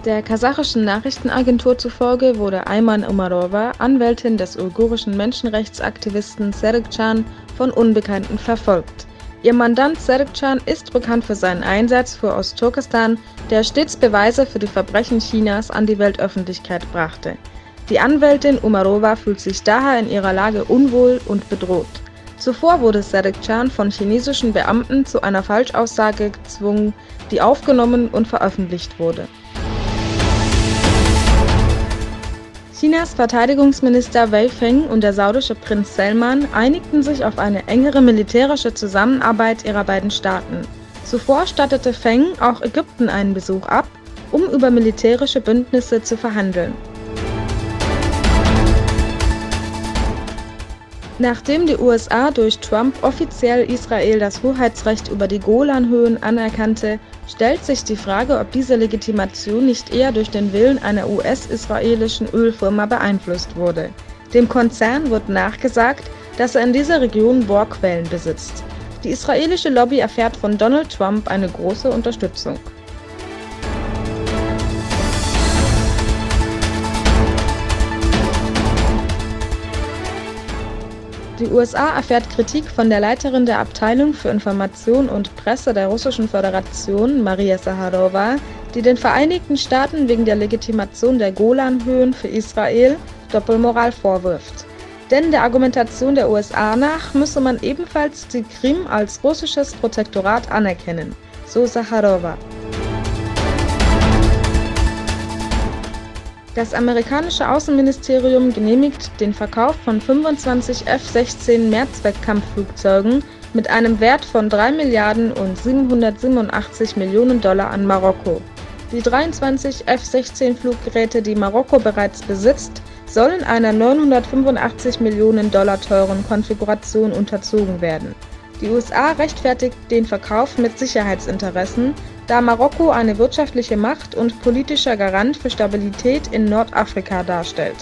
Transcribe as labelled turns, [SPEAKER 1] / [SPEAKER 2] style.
[SPEAKER 1] Der kasachischen Nachrichtenagentur zufolge wurde Ayman Umarova, Anwältin des uigurischen Menschenrechtsaktivisten Serikcan, von Unbekannten verfolgt. Ihr Mandant Serikcan ist bekannt für seinen Einsatz für Ostturkestan, der stets Beweise für die Verbrechen Chinas an die Weltöffentlichkeit brachte. Die Anwältin Umarova fühlt sich daher in ihrer Lage unwohl und bedroht. Zuvor wurde Serikcan von chinesischen Beamten zu einer Falschaussage gezwungen, die aufgenommen und veröffentlicht wurde. Chinas Verteidigungsminister Wei Feng und der saudische Prinz Salman einigten sich auf eine engere militärische Zusammenarbeit ihrer beiden Staaten. Zuvor stattete Feng auch Ägypten einen Besuch ab, um über militärische Bündnisse zu verhandeln. Nachdem die USA durch Trump offiziell Israel das Hoheitsrecht über die Golanhöhen anerkannte, stellt sich die Frage, ob diese Legitimation nicht eher durch den Willen einer US-israelischen Ölfirma beeinflusst wurde. Dem Konzern wird nachgesagt, dass er in dieser Region Bohrquellen besitzt. Die israelische Lobby erfährt von Donald Trump eine große Unterstützung. Die USA erfährt Kritik von der Leiterin der Abteilung für Information und Presse der Russischen Föderation, Maria Sacharowa, die den Vereinigten Staaten wegen der Legitimation der Golanhöhen für Israel Doppelmoral vorwirft. Denn der Argumentation der USA nach müsse man ebenfalls die Krim als russisches Protektorat anerkennen, so Sacharowa. Das amerikanische Außenministerium genehmigt den Verkauf von 25 F-16 Mehrzweckkampfflugzeugen mit einem Wert von 3 Milliarden und 787 Millionen Dollar an Marokko. Die 23 F-16 Fluggeräte, die Marokko bereits besitzt, sollen einer 985 Millionen Dollar teuren Konfiguration unterzogen werden. Die USA rechtfertigt den Verkauf mit Sicherheitsinteressen, da Marokko eine wirtschaftliche Macht und politischer Garant für Stabilität in Nordafrika darstellt.